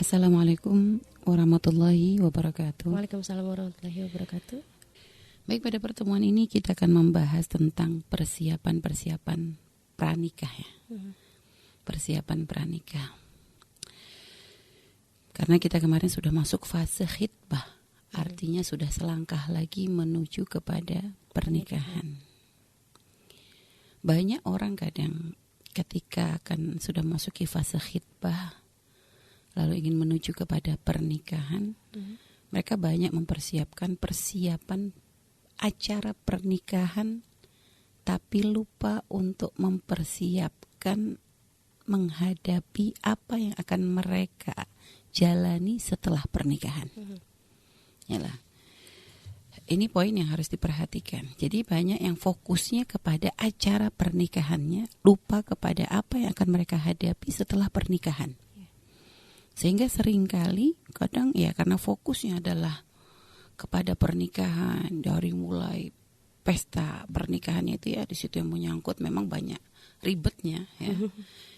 Assalamualaikum warahmatullahi wabarakatuh. Waalaikumsalam warahmatullahi wabarakatuh. Baik, pada pertemuan ini kita akan membahas tentang persiapan pranikah ya. Persiapan pranikah. Karena kita kemarin sudah masuk fase khitbah, artinya sudah selangkah lagi menuju kepada pernikahan. Banyak orang kadang ketika akan sudah masuki fase khitbah lalu ingin menuju kepada pernikahan, mereka banyak mempersiapkan persiapan acara pernikahan, tapi lupa untuk mempersiapkan menghadapi apa yang akan mereka jalani setelah pernikahan. Yalah. Ini poin yang harus diperhatikan. Jadi banyak yang fokusnya kepada acara pernikahannya, lupa kepada apa yang akan mereka hadapi setelah pernikahan. Sehingga seringkali kadang ya karena fokusnya adalah kepada pernikahan, dari mulai pesta pernikahannya itu ya di situ yang menyangkut memang banyak ribetnya ya.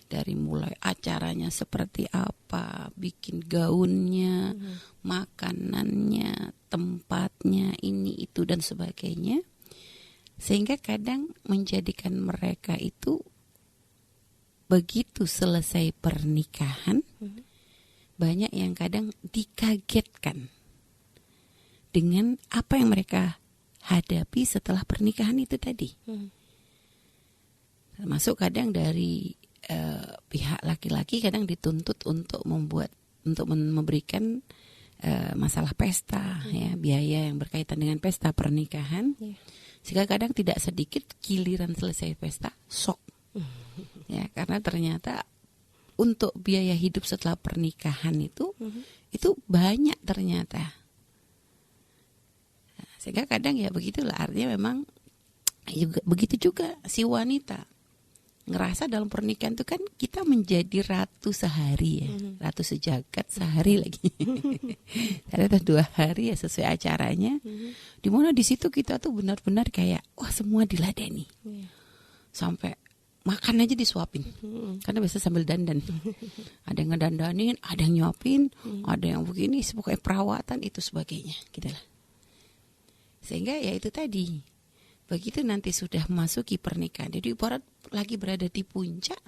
Dari mulai acaranya seperti apa, bikin gaunnya, makanannya, tempatnya, ini itu dan sebagainya. Sehingga kadang menjadikan mereka itu begitu selesai pernikahan, banyak yang kadang dikagetkan dengan apa yang mereka hadapi setelah pernikahan itu tadi. Termasuk kadang dari pihak laki-laki kadang dituntut untuk memberikan masalah pesta, ya, biaya yang berkaitan dengan pesta pernikahan. Sehingga kadang tidak sedikit giliran selesai pesta sok. Ya, karena ternyata untuk biaya hidup setelah pernikahan itu banyak ternyata. Sehingga kadang ya begitulah, artinya memang juga begitu juga si wanita ngerasa dalam pernikahan itu kan kita menjadi ratu sehari ya, ratu sejagat sehari lagi. Ada 2 hari ya sesuai acaranya. Dimana di situ kita tuh benar-benar kayak wah semua diladeni. Sampai makan aja disuapin, karena biasa sambil dandan. Ada yang ngedandanin, ada yang nyuapin, ada yang begini, pokoknya perawatan itu sebagainya, gitu lah. Sehingga ya itu tadi, begitu nanti sudah masuki pernikahan, jadi ibarat lagi berada di puncak,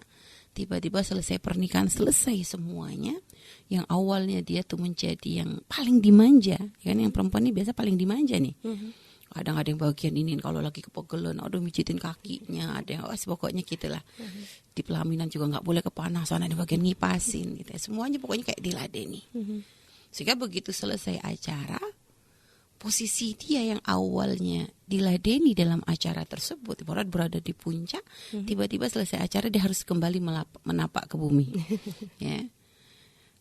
tiba-tiba selesai pernikahan, selesai semuanya. Yang awalnya dia tuh menjadi yang paling dimanja, kan yang perempuan ini biasa paling dimanja nih. Kadang ada yang bagian ini kalau lagi kepegelan, ada mijitin kakinya, ada yang pokoknya gitulah. Di pelaminan juga nggak boleh kepanasan, ada bagian ngipasin gitu. Semuanya pokoknya kayak diladeni. Sehingga begitu selesai acara, posisi dia yang awalnya diladeni dalam acara tersebut, ibarat berada di puncak, tiba-tiba selesai acara dia harus kembali menapak ke bumi. Ya.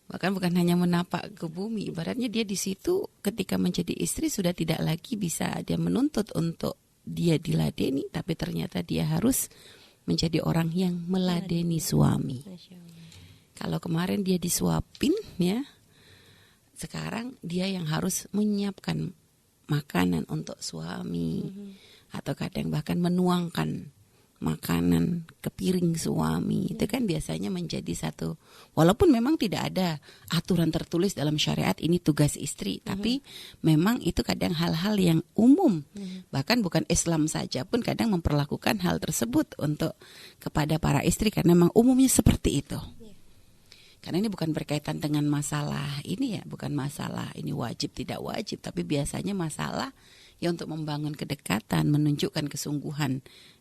Bahkan bukan hanya menapak ke bumi, ibaratnya dia di situ ketika menjadi istri sudah tidak lagi bisa dia menuntut untuk dia diladeni, tapi ternyata dia harus menjadi orang yang meladeni suami. Kalau kemarin dia disuapin ya, sekarang dia yang harus menyiapkan makanan untuk suami, atau kadang bahkan menuangkan makanan ke piring suami. Itu kan biasanya menjadi satu, walaupun memang tidak ada aturan tertulis dalam syariat ini tugas istri, tapi memang itu kadang hal-hal yang umum. Bahkan bukan Islam saja pun kadang memperlakukan hal tersebut untuk kepada para istri, karena memang umumnya seperti itu. Karena ini bukan berkaitan dengan masalah ini ya, bukan masalah ini wajib tidak wajib, tapi biasanya masalah ya untuk membangun kedekatan, menunjukkan kesungguhan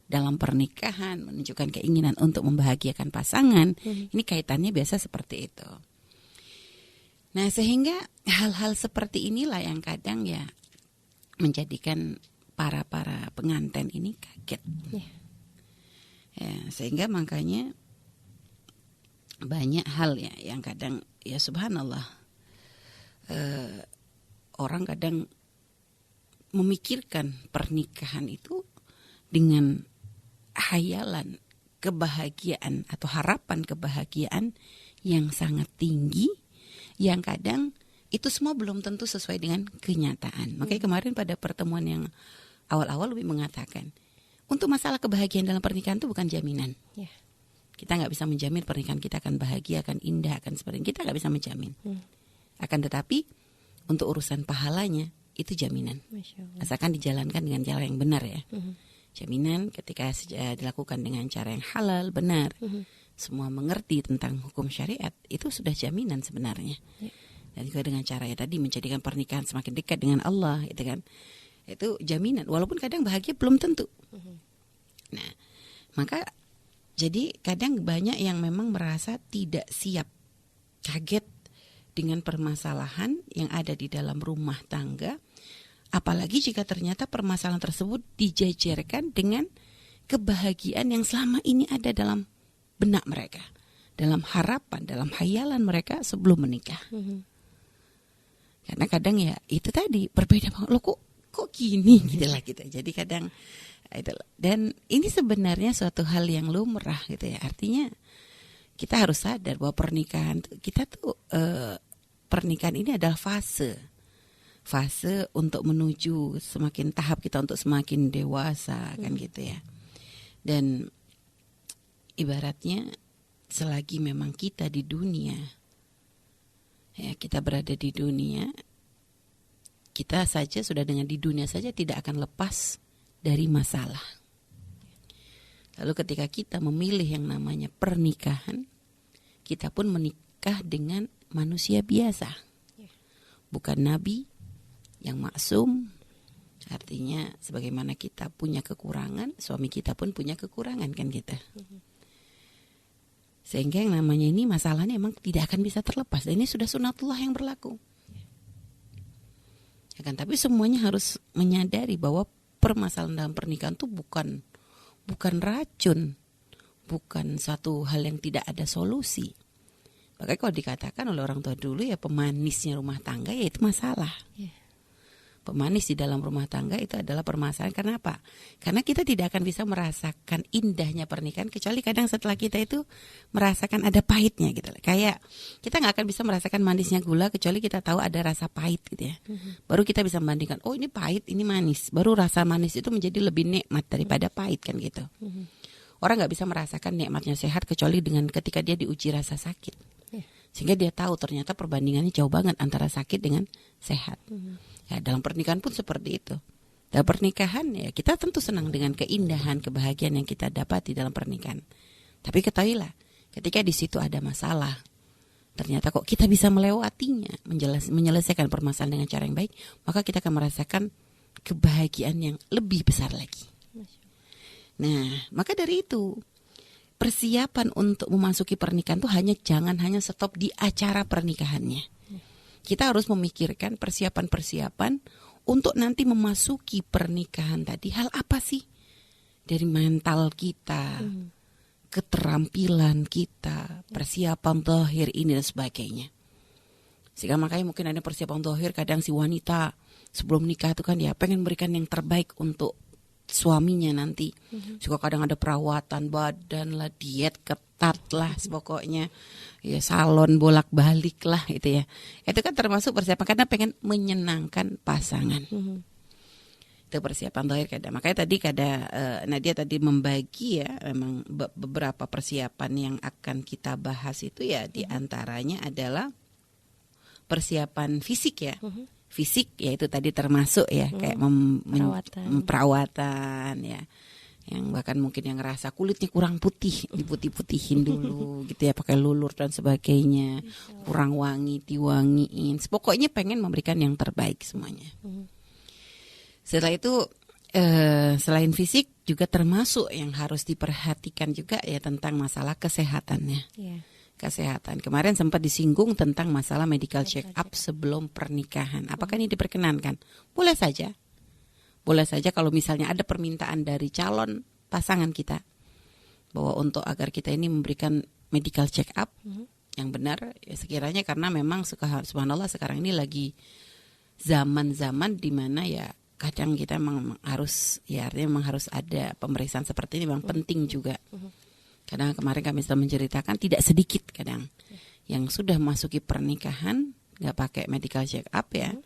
dalam pernikahan, menunjukkan keinginan untuk membahagiakan pasangan. Ini kaitannya biasa seperti itu. Nah, sehingga hal-hal seperti inilah yang kadang ya menjadikan para pengantin ini kaget. Ya, sehingga makanya banyak hal ya yang kadang ya subhanallah, orang kadang memikirkan pernikahan itu dengan hayalan kebahagiaan atau harapan kebahagiaan yang sangat tinggi, yang kadang itu semua belum tentu sesuai dengan kenyataan. Makanya kemarin pada pertemuan yang awal-awal lebih mengatakan, untuk masalah kebahagiaan dalam pernikahan itu bukan jaminan. Kita nggak bisa menjamin pernikahan kita akan bahagia, akan indah, akan seperti ini. Kita nggak bisa menjamin. Akan tetapi untuk urusan pahalanya itu jaminan. Asalkan dijalankan dengan cara yang benar ya. Jaminan ketika dilakukan dengan cara yang halal, benar. Semua mengerti tentang hukum syariat, itu sudah jaminan sebenarnya. Dan juga dengan cara ya tadi menjadikan pernikahan semakin dekat dengan Allah, itu kan. Itu jaminan, walaupun kadang bahagia belum tentu. Nah, maka jadi kadang banyak yang memang merasa tidak siap, kaget dengan permasalahan yang ada di dalam rumah tangga. Apalagi jika ternyata permasalahan tersebut dijajarkan dengan kebahagiaan yang selama ini ada dalam benak mereka, dalam harapan, dalam hayalan mereka sebelum menikah. Karena kadang ya itu tadi berbeda banget. Loh kok gini gitu lah gitu. Jadi kadang itulah. Dan ini sebenarnya suatu hal yang lumrah gitu ya. Artinya kita harus sadar bahwa pernikahan kita tuh pernikahan ini adalah fase untuk menuju semakin tahap kita untuk semakin dewasa kan gitu ya. Dan ibaratnya selagi memang kita di dunia, ya kita berada di dunia, kita saja sudah dengan di dunia saja tidak akan lepas dari masalah. Lalu ketika kita memilih yang namanya pernikahan, kita pun menikah dengan manusia biasa, bukan nabi yang maksum. Artinya sebagaimana kita punya kekurangan, suami kita pun punya kekurangan kan kita. Sehingga yang namanya ini masalahnya emang tidak akan bisa terlepas. Dan ini sudah sunatullah yang berlaku. Ya kan, tapi semuanya harus menyadari bahwa permasalahan dalam pernikahan itu bukan racun, bukan satu hal yang tidak ada solusi. Makanya kalau dikatakan oleh orang tua dulu ya pemanisnya rumah tangga ya itu masalah. Pemanis di dalam rumah tangga itu adalah permasalahan. Kenapa? Karena kita tidak akan bisa merasakan indahnya pernikahan kecuali kadang setelah kita itu merasakan ada pahitnya gitu. Kayak kita nggak akan bisa merasakan manisnya gula kecuali kita tahu ada rasa pahit gitu ya. Baru kita bisa membandingkan, oh ini pahit, ini manis. Baru rasa manis itu menjadi lebih nikmat daripada pahit kan gitu. Orang nggak bisa merasakan nikmatnya sehat kecuali dengan ketika dia diuji rasa sakit. Sehingga dia tahu ternyata perbandingannya jauh banget antara sakit dengan sehat. Ya, dalam pernikahan pun seperti itu. Dalam pernikahan ya kita tentu senang dengan keindahan, kebahagiaan yang kita dapat di dalam pernikahan. Tapi ketahuilah, ketika di situ ada masalah, ternyata kok kita bisa melewatinya, menyelesaikan permasalahan dengan cara yang baik, maka kita akan merasakan kebahagiaan yang lebih besar lagi. Nah, maka dari itu persiapan untuk memasuki pernikahan itu jangan hanya stop di acara pernikahannya. Kita harus memikirkan persiapan-persiapan untuk nanti memasuki pernikahan tadi. Hal apa sih? Dari mental kita, keterampilan kita, persiapan zahir ini dan sebagainya. Sehingga makanya mungkin ada persiapan zahir, kadang si wanita sebelum nikah itu kan ya pengen memberikan yang terbaik untuk suaminya nanti. Juga kadang ada perawatan badan lah, diet ketat lah, pokoknya ya salon bolak-balik lah itu ya. Itu kan termasuk persiapan karena pengen menyenangkan pasangan. Itu persiapan zahir kadang. Makanya tadi Nadia tadi membagi ya memang beberapa persiapan yang akan kita bahas itu ya diantaranya adalah persiapan fisik ya. Fisik ya itu tadi termasuk ya kayak perawatan ya, yang bahkan mungkin yang ngerasa kulitnya kurang putih diputih-putihin dulu gitu ya, pakai lulur dan sebagainya, kurang wangi diwangiin, pokoknya pengen memberikan yang terbaik semuanya. Setelah itu selain fisik juga termasuk yang harus diperhatikan juga ya tentang masalah kesehatannya. Kesehatan. Kemarin sempat disinggung tentang masalah medical check up sebelum pernikahan. Apakah ini diperkenankan? Boleh saja. Boleh saja kalau misalnya ada permintaan dari calon pasangan kita bahwa untuk agar kita ini memberikan medical check up yang benar ya, sekiranya karena memang subhanallah sekarang ini lagi zaman-zaman di mana ya kadang kita memang harus ya artinya memang harus ada pemeriksaan seperti ini memang penting juga. Kadang kemarin kami sudah menceritakan tidak sedikit kadang yang sudah masuki pernikahan nggak pakai medical check up ya,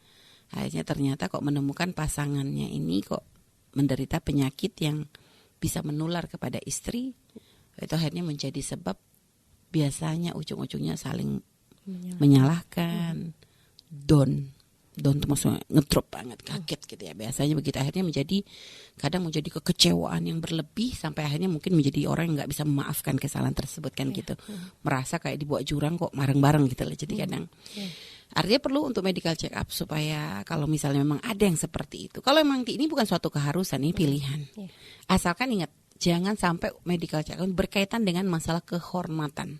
akhirnya ternyata kok menemukan pasangannya ini kok menderita penyakit yang bisa menular kepada istri, itu akhirnya menjadi sebab biasanya ujung-ujungnya saling menyalahkan, down tuh maksudnya ngedrop banget, kaget gitu ya. Biasanya begitu, akhirnya kadang menjadi kekecewaan yang berlebih sampai akhirnya mungkin menjadi orang yang nggak bisa memaafkan kesalahan tersebut kan gitu. Merasa kayak dibawa jurang kok bareng-bareng gitu loh. Jadi kadang artinya perlu untuk medical check up supaya kalau misalnya memang ada yang seperti itu. Kalau memang ini bukan suatu keharusan, ini pilihan. Asalkan ingat, jangan sampai medical check up berkaitan dengan masalah kehormatan.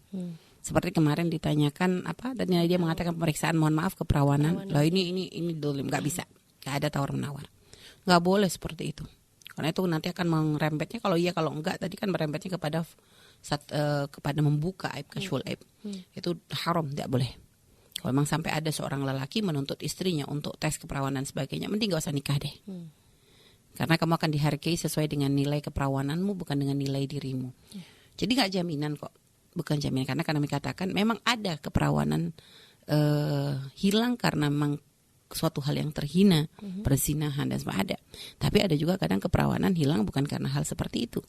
Seperti kemarin ditanyakan dan dia mengatakan pemeriksaan mohon maaf keperawanan. Loh ini dolim, nggak bisa, nggak ada tawar menawar, nggak boleh seperti itu. Karena itu nanti akan merembetnya, kalau iya kalau enggak tadi kan merembetnya kepada membuka aib, kashful aib. Itu haram, tidak boleh. Kalau memang sampai ada seorang lelaki menuntut istrinya untuk tes keperawanan sebagainya, mending gak usah nikah deh. Karena kamu akan dihargai sesuai dengan nilai keperawananmu, bukan dengan nilai dirimu. Jadi nggak jaminan kok. Bukan jaminan, karena kami katakan memang ada keperawanan hilang karena memang suatu hal yang terhina, perzinahan dan sebagainya ada. Tapi ada juga kadang keperawanan hilang bukan karena hal seperti itu.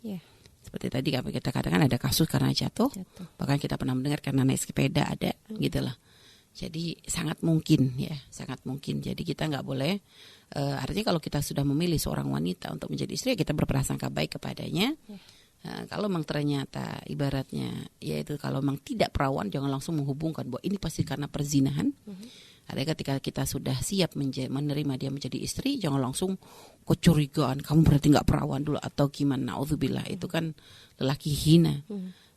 Seperti tadi kita katakan ada kasus karena jatuh. Bahkan kita pernah mendengar karena naik sepeda ada, gitulah. Jadi sangat mungkin ya, sangat mungkin. Jadi kita nggak boleh. Artinya kalau kita sudah memilih seorang wanita untuk menjadi istri, kita berprasangka baik kepadanya. Kalau memang ternyata ibaratnya yaitu kalau memang tidak perawan, jangan langsung menghubungkan bahwa ini pasti karena perzinahan. Ada ketika kita sudah siap menerima dia menjadi istri, jangan langsung kecurigaan kamu berarti nggak perawan dulu atau gimana. Naudzubillah, itu kan lelaki hina.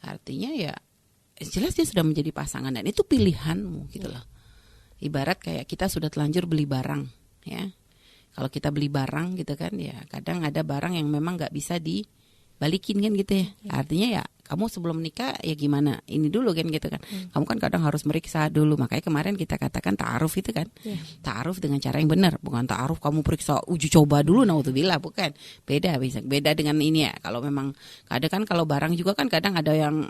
Artinya ya jelas dia sudah menjadi pasangan dan itu pilihanmu gitu loh. Ibarat kayak kita sudah telanjur beli barang ya. Kalau kita beli barang gitu kan ya, kadang ada barang yang memang nggak bisa dibalikin kan gitu ya. Artinya ya kamu sebelum nikah ya gimana ini dulu kan gitu kan. Kamu kan kadang harus meriksa dulu. Makanya kemarin kita katakan ta'aruf itu kan. Ta'aruf dengan cara yang benar, bukan ta'aruf kamu periksa uji coba dulu, naudzubillah, bukan. Beda dengan ini ya. Kalau memang kadang kan kalau barang juga kan kadang ada yang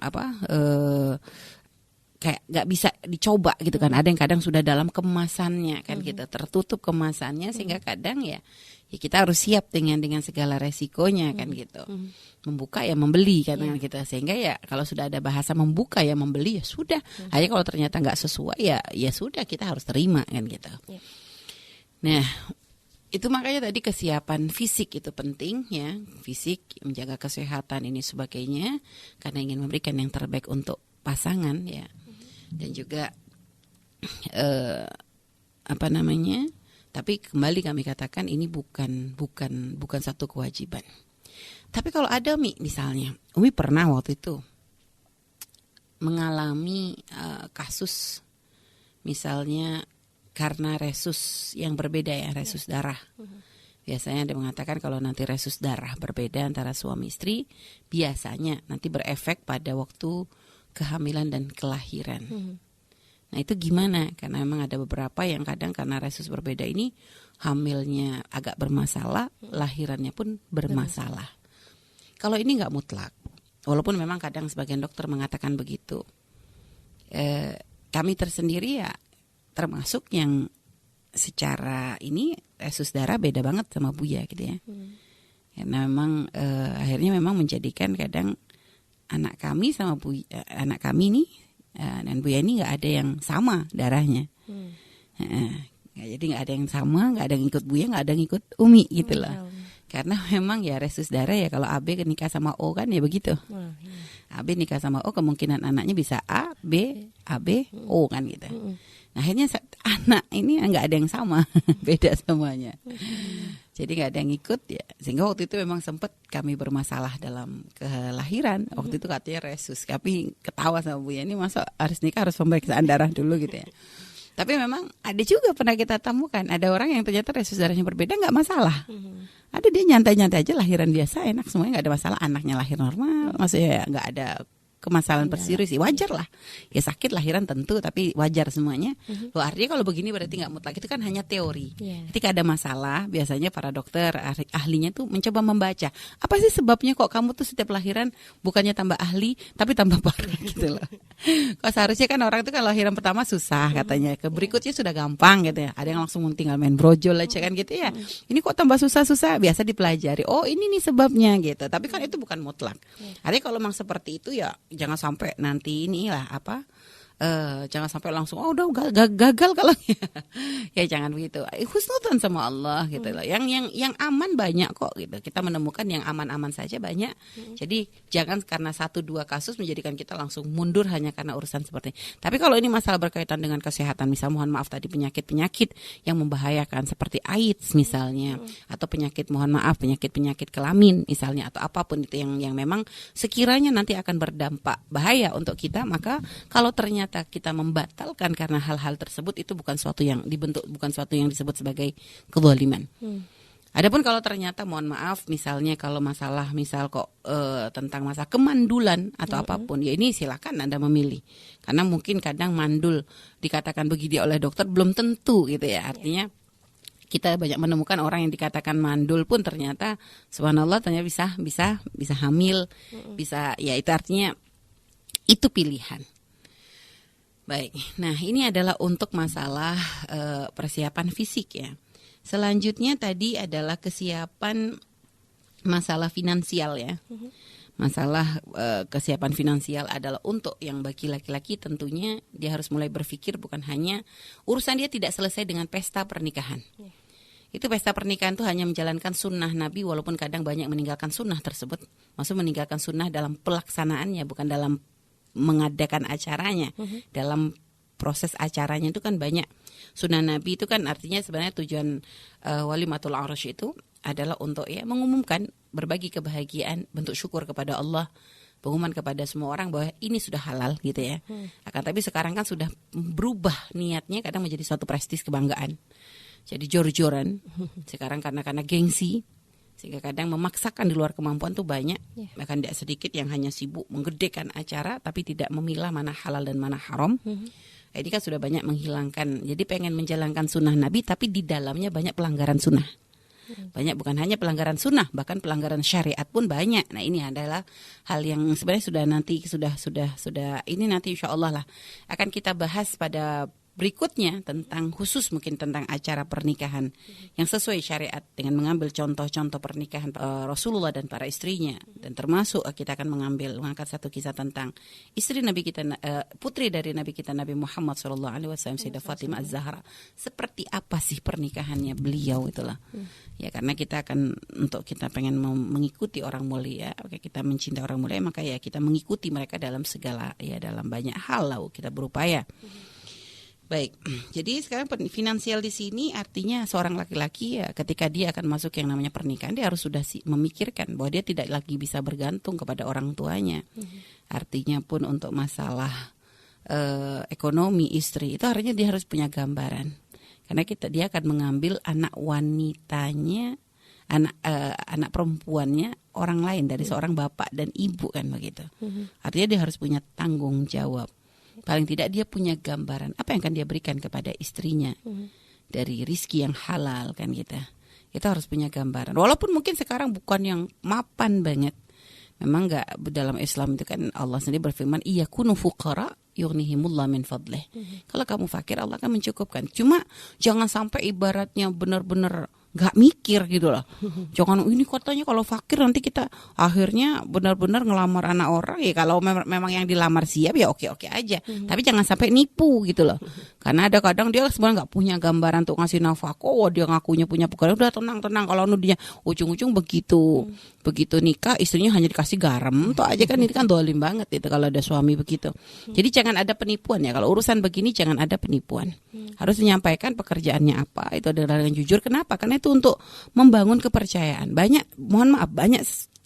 kayak nggak bisa dicoba gitu kan. Ada yang kadang sudah dalam kemasannya kan gitu, tertutup kemasannya sehingga kadang ya kita harus siap dengan segala resikonya kan gitu. Membuka ya membeli kan gitu. Sehingga ya kalau sudah ada bahasa membuka ya membeli ya sudah. Hanya kalau ternyata nggak sesuai ya sudah, kita harus terima kan gitu. Nah, itu makanya tadi kesiapan fisik itu penting ya. Fisik, menjaga kesehatan ini sebagainya karena ingin memberikan yang terbaik untuk pasangan ya. Dan juga tapi kembali kami katakan ini bukan satu kewajiban. Tapi kalau ada misalnya, Umi pernah waktu itu mengalami kasus misalnya karena resus yang berbeda ya, resus darah. Biasanya dia mengatakan kalau nanti resus darah berbeda antara suami istri, biasanya nanti berefek pada waktu kehamilan dan kelahiran. Nah itu gimana? Karena memang ada beberapa yang kadang karena resus berbeda ini hamilnya agak bermasalah, lahirannya pun bermasalah. Kalau ini nggak mutlak, walaupun memang kadang sebagian dokter mengatakan begitu. Kami tersendiri ya termasuk yang secara ini resus darah beda banget sama Buya gitu ya. Karena memang akhirnya memang menjadikan kadang anak kami sama anak kami nih dan Buya ini nggak ada yang sama darahnya. Jadi nggak ada yang sama, nggak ada yang ikut Buya, nggak ada yang ikut Umi gitu lah. Karena memang ya resus darah ya, kalau AB nikah sama O kan ya begitu. AB nikah sama O kemungkinan anaknya bisa A, B, AB, O kan gitu. Nah akhirnya anak ini nggak ada yang sama, beda semuanya. Jadi nggak ada yang ikut ya. Sehingga waktu itu memang sempat kami bermasalah dalam kelahiran. Waktu itu katanya resus. Tapi ketawa sama Buya, ini masa harus nikah harus pemeriksaan darah dulu gitu ya. Tapi memang ada juga pernah kita temukan. Ada orang yang ternyata resus darahnya berbeda, nggak masalah. Ada dia nyantai-nyantai aja, lahiran biasa, enak semuanya, nggak ada masalah. Anaknya lahir normal, maksudnya nggak ada kemasalan perserius sih, wajar lah. Ya sakit lahiran tentu, tapi wajar semuanya. Loh, artinya kalau begini berarti nggak mutlak, itu kan hanya teori. Ketika ada masalah, biasanya para dokter ahlinya tuh mencoba membaca, apa sih sebabnya kok kamu tuh setiap lahiran bukannya tambah ahli, tapi tambah parah gitu loh. Kok seharusnya kan orang itu kan lahiran pertama susah katanya, ke berikutnya sudah gampang gitu ya. Ada yang langsung tinggal main brojol aja kan gitu ya. Ini kok tambah susah-susah, biasa dipelajari. Oh ini nih sebabnya gitu. Tapi kan itu bukan mutlak. Artinya kalau memang seperti itu ya jangan sampai nanti inilah jangan sampai langsung udah gagal kalau ya jangan begitu. Husnudzon sama Allah gitu loh. Yang aman banyak kok gitu. Kita menemukan yang aman-aman saja banyak. Jadi jangan karena 1-2 kasus menjadikan kita langsung mundur hanya karena urusan seperti ini. Tapi kalau ini masalah berkaitan dengan kesehatan, misal mohon maaf tadi penyakit-penyakit yang membahayakan seperti AIDS misalnya, atau penyakit-penyakit kelamin misalnya, atau apapun itu yang memang sekiranya nanti akan berdampak bahaya untuk kita, maka kalau ternyata kita membatalkan karena hal-hal tersebut, itu bukan suatu yang disebut sebagai kezaliman. Adapun kalau ternyata mohon maaf misalnya kalau masalah tentang masalah kemandulan atau apapun, ya ini silakan Anda memilih. Karena mungkin kadang mandul dikatakan begini oleh dokter belum tentu gitu ya. Artinya kita banyak menemukan orang yang dikatakan mandul pun ternyata subhanallah ternyata bisa hamil, bisa, ya itu artinya itu pilihan. Baik, nah ini adalah untuk masalah persiapan fisik ya. Selanjutnya tadi adalah kesiapan masalah finansial ya. Masalah kesiapan finansial adalah untuk yang bagi laki-laki tentunya dia harus mulai berpikir bukan hanya urusan dia tidak selesai dengan pesta pernikahan. Itu pesta pernikahan itu hanya menjalankan sunnah Nabi, walaupun kadang banyak meninggalkan sunnah tersebut. Maksud meninggalkan sunnah dalam pelaksanaannya, bukan dalam mengadakan acaranya. Dalam proses acaranya itu kan banyak sunnah Nabi, itu kan artinya sebenarnya tujuan walimatul arusy itu adalah untuk ya mengumumkan, berbagi kebahagiaan, bentuk syukur kepada Allah, pengumuman kepada semua orang bahwa ini sudah halal gitu ya. Akan tapi sekarang kan sudah berubah niatnya, kadang menjadi suatu prestis kebanggaan. Jadi jor-joran sekarang karena gengsi, sehingga kadang memaksakan di luar kemampuan tuh banyak. Bahkan tidak sedikit yang hanya sibuk menggedekan acara tapi tidak memilah mana halal dan mana haram. Ini kan sudah banyak menghilangkan. Jadi pengen menjalankan sunnah Nabi tapi di dalamnya banyak pelanggaran sunnah. Banyak, bukan hanya pelanggaran sunnah, bahkan pelanggaran syariat pun banyak. Nah ini adalah hal yang sebenarnya sudah ini nanti insya Allah lah akan kita bahas pada berikutnya tentang khusus mungkin tentang acara pernikahan yang sesuai syariat dengan mengambil contoh-contoh pernikahan Rasulullah dan para istrinya, dan termasuk kita akan mengangkat satu kisah tentang istri Nabi kita, putri dari Nabi kita Nabi Muhammad SAW, Sayyidah Fatimah Az-Zahra. Seperti apa sih pernikahannya beliau itulah. Ya karena kita akan kita pengen mengikuti orang mulia, kita mencintai orang mulia, maka ya kita mengikuti mereka dalam segala ya dalam banyak hal lah kita berupaya. Baik, jadi sekarang finansial di sini artinya seorang laki-laki ya ketika dia akan masuk yang namanya pernikahan, dia harus sudah memikirkan bahwa dia tidak lagi bisa bergantung kepada orang tuanya. Artinya pun untuk masalah ekonomi istri itu artinya dia harus punya gambaran. Karena dia akan mengambil anak wanitanya, anak perempuannya orang lain dari seorang bapak dan ibu kan begitu. Artinya dia harus punya tanggung jawab. Paling tidak dia punya gambaran apa yang akan dia berikan kepada istrinya dari rizki yang halal kan kita harus punya gambaran. Walaupun mungkin sekarang bukan yang mapan banget, memang nggak, dalam Islam itu kan Allah sendiri berfirman iyakunu fuqara yughnihimullah min fadlih. Kalau kamu fakir Allah akan mencukupkan. Cuma jangan sampai ibaratnya benar-benar nggak mikir gitu loh. Jangan ini katanya kalau fakir nanti kita akhirnya benar-benar ngelamar anak orang. Ya kalau memang yang dilamar siap ya oke-oke aja. Tapi jangan sampai nipu gitu loh. Karena ada kadang dia sebenarnya nggak punya gambaran untuk ngasih nafkah. Dia ngakunya punya pekerjaan, udah tenang-tenang. Kalau dia ujung-ujung begitu nikah istrinya hanya dikasih garam. Tuh aja kan ini kan dolim banget itu kalau ada suami begitu. Jadi jangan ada penipuan ya. Kalau urusan begini jangan ada penipuan. Harus menyampaikan pekerjaannya apa. Itu adalah dengan jujur. Kenapa? Karena itu untuk membangun kepercayaan. Banyak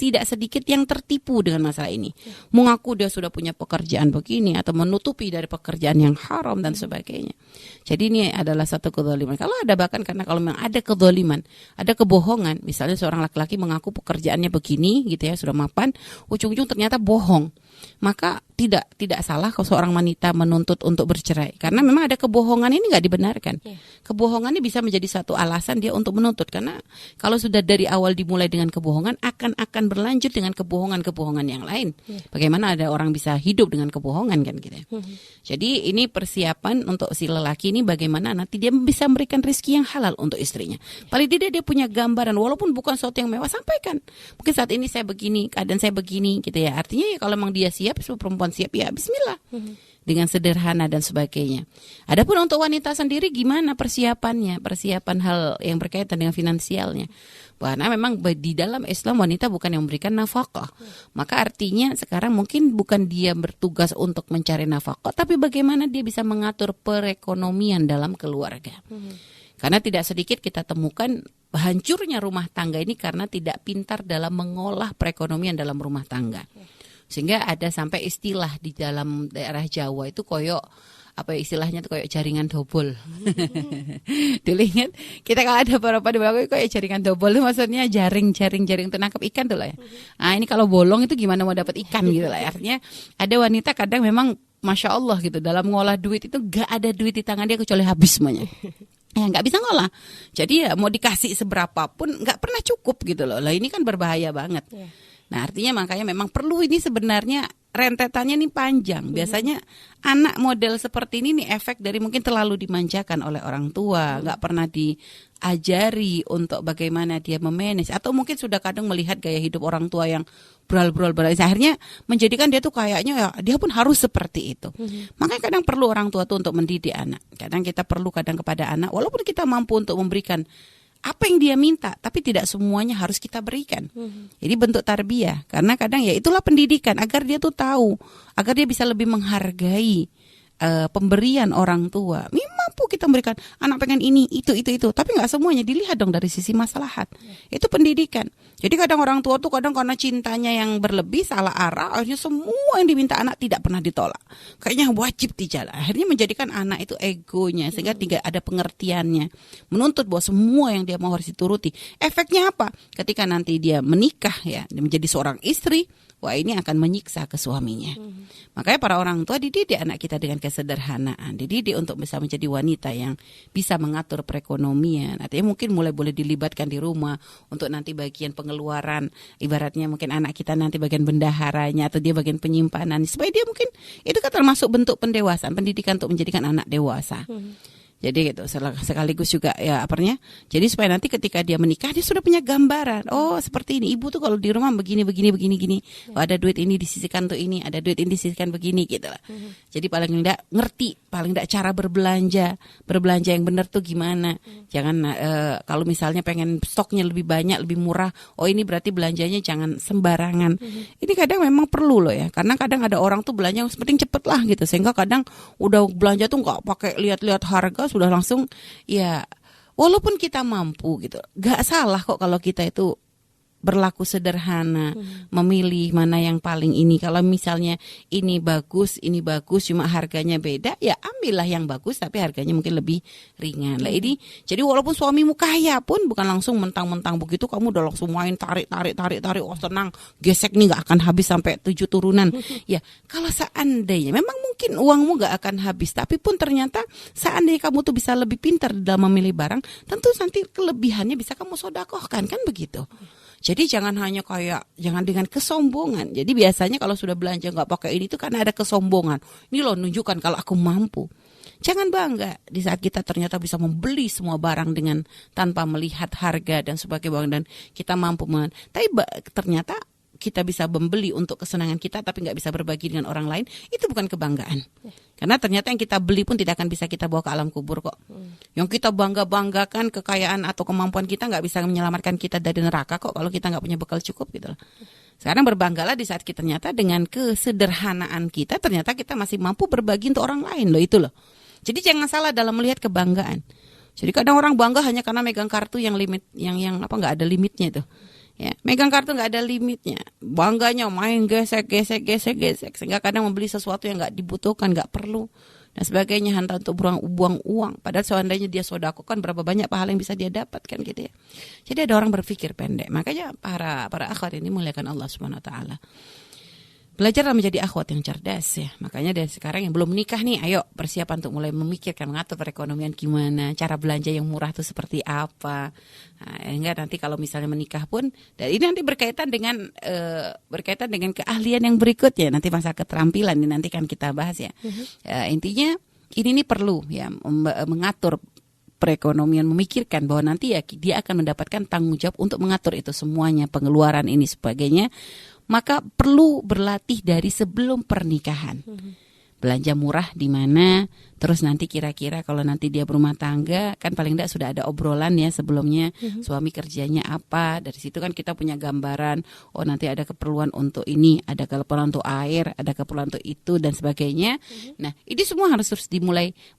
tidak sedikit yang tertipu dengan masalah ini. Mengaku dia sudah punya pekerjaan begini atau menutupi dari pekerjaan yang haram dan sebagainya. Jadi ini adalah satu kedzaliman. Kalau ada bahkan karena kalau memang ada kedzaliman, ada kebohongan, misalnya seorang laki-laki mengaku pekerjaannya begini gitu ya, sudah mapan, ujung-ujung ternyata bohong. Maka tidak salah kalau seorang wanita menuntut untuk bercerai karena memang ada kebohongan ini nggak dibenarkan. Kebohongan ini bisa menjadi satu alasan dia untuk menuntut karena kalau sudah dari awal dimulai dengan kebohongan akan berlanjut dengan kebohongan yang lain. Bagaimana ada orang bisa hidup dengan kebohongan kan gitu. Jadi ini persiapan untuk si lelaki ini bagaimana nanti dia bisa memberikan rezeki yang halal untuk istrinya. Paling tidak dia punya gambaran walaupun bukan sesuatu yang mewah, sampaikan. Mungkin saat ini saya begini, keadaan saya begini gitu ya. Artinya ya kalau memang dia siap, perempuan siap ya bismillah. Dengan sederhana dan sebagainya. Adapun untuk wanita sendiri gimana persiapannya? Persiapan hal yang berkaitan dengan finansialnya. Karena memang di dalam Islam wanita bukan yang memberikan nafkah. Maka artinya sekarang mungkin bukan dia bertugas untuk mencari nafkah, tapi bagaimana dia bisa mengatur perekonomian dalam keluarga. Karena tidak sedikit kita temukan hancurnya rumah tangga ini karena tidak pintar dalam mengolah perekonomian dalam rumah tangga. Sehingga ada sampai istilah di dalam daerah Jawa itu koyok apa istilahnya tuh koyok jaringan dobol. Dulu ingat kita kalau ada beberapa di belakang koyok jaringan dobol itu maksudnya jaring untuk nangkap ikan tuh lah ya. Nah ini kalau bolong itu gimana mau dapat ikan gitu lah ya. Artinya ada wanita kadang memang Masya Allah gitu dalam ngolah duit itu gak ada duit di tangan dia kecuali habis semuanya. Ya nggak bisa ngolah. Jadi ya mau dikasih seberapa pun nggak pernah cukup gitu loh. Lah ini kan berbahaya banget. Nah artinya makanya memang perlu ini sebenarnya rentetannya ini panjang. Biasanya anak model seperti ini nih efek dari mungkin terlalu dimanjakan oleh orang tua, nggak pernah diajari untuk bagaimana dia memanage, atau mungkin sudah kadang melihat gaya hidup orang tua yang beral-beral, akhirnya menjadikan dia tuh kayaknya ya dia pun harus seperti itu. Makanya kadang perlu orang tua tuh untuk mendidik anak. Kadang kita perlu kepada anak, walaupun kita mampu untuk memberikan apa yang dia minta, tapi tidak semuanya harus kita berikan. Jadi bentuk tarbiyah, karena kadang ya itulah pendidikan agar dia tuh tahu, agar dia bisa lebih menghargai pemberian orang tua. Mampu kita memberikan anak pengen ini, itu, tapi nggak semuanya dilihat dong dari sisi maslahat. Itu pendidikan. Jadi kadang orang tua tuh kadang karena cintanya yang berlebih salah arah, akhirnya semua yang diminta anak tidak pernah ditolak. Kayaknya wajib dijalan. Akhirnya menjadikan anak itu egonya sehingga tidak ada pengertiannya. Menuntut bahwa semua yang dia mau harus dituruti. Efeknya apa? Ketika nanti dia menikah ya, dia menjadi seorang istri, wah ini akan menyiksa ke suaminya. Makanya para orang tua dididik anak kita dengan kesederhanaan, dididik untuk bisa menjadi wanita yang bisa mengatur perekonomian. Artinya mungkin mulai boleh dilibatkan di rumah untuk nanti bagian pengeluaran, ibaratnya mungkin anak kita nanti bagian bendaharanya atau dia bagian penyimpanan, supaya dia mungkin itu kan termasuk bentuk pendewasaan, pendidikan untuk menjadikan anak dewasa. Jadi gitu sekaligus juga ya apanya. Jadi supaya nanti ketika dia menikah dia sudah punya gambaran. Oh seperti ini ibu tuh kalau di rumah begini. Oh, ada duit ini disisihkan untuk ini, ada duit ini disisihkan begini gitu lah. Jadi paling tidak ngerti, paling tidak cara berbelanja yang benar tuh gimana. Jangan kalau misalnya pengen stoknya lebih banyak, lebih murah. Oh ini berarti belanjanya jangan sembarangan. Ini kadang memang perlu loh ya. Karena kadang ada orang tuh belanja yang penting cepet lah gitu. Sehingga kadang udah belanja tuh nggak pakai lihat-lihat harga, sudah langsung ya walaupun kita mampu gitu gak salah kok kalau kita itu berlaku sederhana, memilih mana yang paling ini. Kalau misalnya ini bagus cuma harganya beda, ya ambillah yang bagus tapi harganya mungkin lebih ringan. Lah ini jadi walaupun suamimu kaya pun bukan langsung mentang-mentang begitu kamu udah langsung main tarik, oh tenang, gesek nih gak akan habis sampai 7 turunan. Ya, kalau seandainya memang mungkin uangmu gak akan habis, tapi pun ternyata seandainya kamu tuh bisa lebih pintar dalam memilih barang, tentu nanti kelebihannya bisa kamu sodakohkan, kan begitu. Jadi jangan dengan kesombongan. Jadi biasanya kalau sudah belanja nggak pakai ini itu karena ada kesombongan. Ini loh nunjukkan kalau aku mampu. Jangan bangga di saat kita ternyata bisa membeli semua barang dengan tanpa melihat harga dan sebagainya dan kita mampu. Tapi ternyata kita bisa membeli untuk kesenangan kita tapi nggak bisa berbagi dengan orang lain, itu bukan kebanggaan. Karena ternyata yang kita beli pun tidak akan bisa kita bawa ke alam kubur kok. Yang kita banggakan kekayaan atau kemampuan kita nggak bisa menyelamatkan kita dari neraka kok kalau kita nggak punya bekal cukup gitu. Sekarang berbanggalah di saat kita ternyata dengan kesederhanaan kita ternyata kita masih mampu berbagi untuk orang lain loh, itu loh. Jadi jangan salah dalam melihat kebanggaan. Jadi kadang orang bangga hanya karena megang kartu yang limit yang nggak ada limitnya itu. Ya, megang kartu nggak ada limitnya, bangganya main gesek sehingga kadang membeli sesuatu yang nggak dibutuhkan, nggak perlu dan sebagainya, hanya untuk buang uang. Padahal seandainya dia sodako kan berapa banyak pahala yang bisa dia dapatkan gitu ya. Jadi ada orang berpikir pendek. Makanya para akhwat ini muliakan Allah Subhanahu Wa Taala. Belajarlah menjadi akhwat yang cerdas ya. Makanya dari sekarang yang belum menikah nih, ayo persiapan untuk mulai memikirkan mengatur perekonomian gimana, cara belanja yang murah itu seperti apa. Nah, enggak nanti kalau misalnya menikah pun, dan ini nanti berkaitan dengan keahlian yang berikutnya, nanti masa keterampilan ini nanti kan kita bahas ya. Intinya ini nih perlu ya mengatur perekonomian, memikirkan bahwa nanti ya dia akan mendapatkan tanggung jawab untuk mengatur itu semuanya, pengeluaran ini sebagainya. Maka perlu berlatih dari sebelum pernikahan. Belanja murah di mana, terus nanti kira-kira kalau nanti dia berumah tangga, kan paling tidak sudah ada obrolan ya sebelumnya, suami kerjanya apa, dari situ kan kita punya gambaran, oh nanti ada keperluan untuk ini, ada keperluan untuk air, ada keperluan untuk itu dan sebagainya. Nah, ini semua harus terus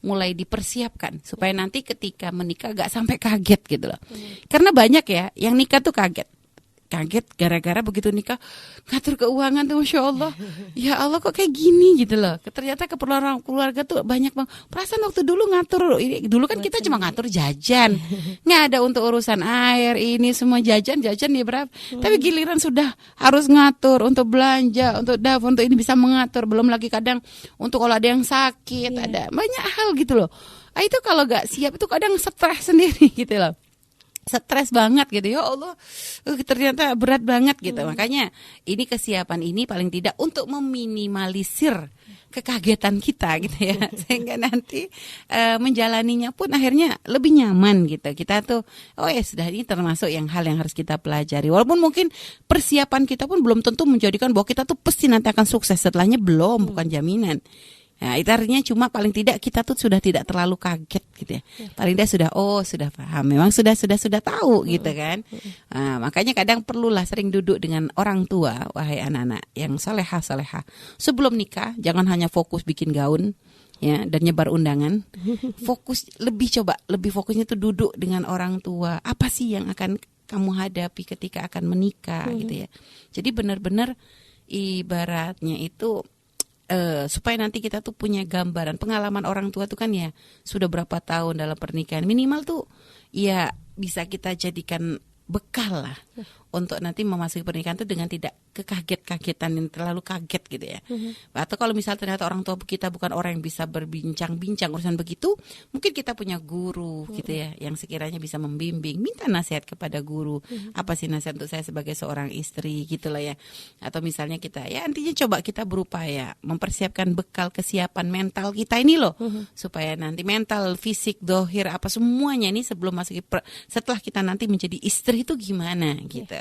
mulai dipersiapkan supaya nanti ketika menikah gak sampai kaget gitu loh. Karena banyak ya yang nikah tuh kaget gara-gara begitu nikah ngatur keuangan tuh Masya Allah, ya Allah kok kayak gini gitu loh. Ternyata keperluan keluarga tuh banyak banget. Perasaan waktu dulu ngatur, dulu kan kita cuma ngatur jajan, nggak ada untuk urusan air ini semua jajan ya berapa. Tapi giliran sudah harus ngatur untuk belanja, untuk dapur, untuk ini bisa mengatur. Belum lagi kadang untuk kalau ada yang sakit, ada banyak hal gitu loh. Itu kalau nggak siap itu kadang stres sendiri gitu loh. Stres banget gitu, ya Allah, ternyata berat banget gitu. Makanya ini kesiapan ini paling tidak untuk meminimalisir kekagetan kita gitu ya, sehingga nanti menjalaninya pun akhirnya lebih nyaman gitu. Kita tuh sudah, ini termasuk hal yang harus kita pelajari. Walaupun mungkin persiapan kita pun belum tentu menjadikan bahwa kita tuh pasti nanti akan sukses, setelahnya belum, bukan jaminan. Nah, itu artinya cuma paling tidak kita tuh sudah tidak terlalu kaget gitu ya. Paling tidak sudah paham. Memang sudah tahu gitu kan. Nah, makanya kadang perlulah sering duduk dengan orang tua, wahai anak-anak yang soleha. Sebelum nikah jangan hanya fokus bikin gaun ya dan nyebar undangan. Lebih fokusnya tuh duduk dengan orang tua. Apa sih yang akan kamu hadapi ketika akan menikah gitu ya. Jadi benar-benar ibaratnya itu supaya nanti kita tuh punya gambaran pengalaman orang tua tuh kan ya sudah berapa tahun dalam pernikahan, minimal tuh ya bisa kita jadikan bekal lah untuk nanti memasuki pernikahan itu dengan tidak kekaget-kagetan yang terlalu kaget gitu ya. Atau kalau misalnya ternyata orang tua kita bukan orang yang bisa berbincang-bincang urusan begitu, mungkin kita punya guru gitu ya yang sekiranya bisa membimbing, minta nasihat kepada guru. Apa sih nasihat untuk saya sebagai seorang istri gitu lah ya. Atau misalnya kita ya intinya coba kita berupaya mempersiapkan bekal kesiapan mental kita ini loh, supaya nanti mental, fisik, dohir apa semuanya ini sebelum setelah kita nanti menjadi istri itu gimana gitu.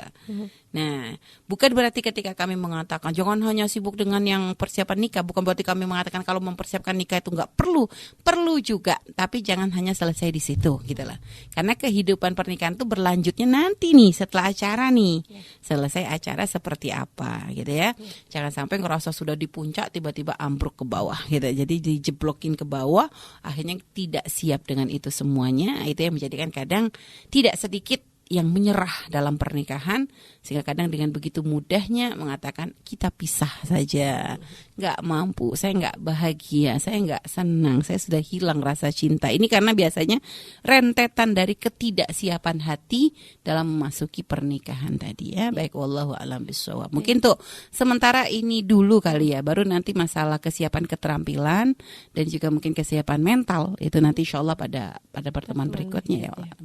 Nah, bukan berarti ketika kami mengatakan jangan hanya sibuk dengan yang persiapan nikah, bukan berarti kami mengatakan kalau mempersiapkan nikah itu nggak perlu juga, tapi jangan hanya selesai di situ gitu lah. Karena kehidupan pernikahan itu berlanjutnya nanti nih setelah acara nih, selesai acara seperti apa gitu ya. Jangan sampai ngerasa sudah di puncak tiba-tiba ambruk ke bawah gitu. Jadi dijeblokin ke bawah, akhirnya tidak siap dengan itu semuanya. Itu yang menjadikan kadang tidak sedikit yang menyerah dalam pernikahan, sehingga kadang dengan begitu mudahnya mengatakan kita pisah saja, nggak mampu, saya nggak bahagia, saya nggak senang, saya sudah hilang rasa cinta. Ini karena biasanya rentetan dari ketidaksiapan hati dalam memasuki pernikahan tadi ya. Baik, wallahu a'lam bishawab. Mungkin tuh sementara ini dulu kali ya, baru nanti masalah kesiapan keterampilan dan juga mungkin kesiapan mental itu nanti insyaallah pada pertemuan berikutnya ya Allah.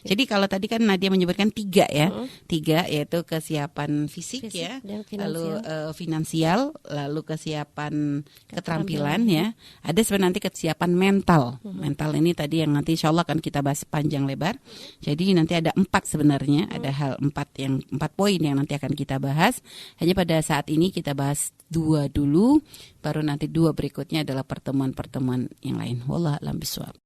Jadi kalau tadi kan Nadia menyebutkan 3 ya. 3 yaitu kesiapan fisik ya, lalu finansial, lalu kesiapan keterampilan ya. Ada sebenarnya nanti kesiapan mental. Mental ini tadi yang nanti insyaallah akan kita bahas panjang lebar. Jadi nanti ada 4 sebenarnya, ada hal 4 poin yang nanti akan kita bahas. Hanya pada saat ini kita bahas 2 dulu, baru nanti 2 berikutnya adalah pertemuan-pertemuan yang lain. Wallahu a'lam bishawab.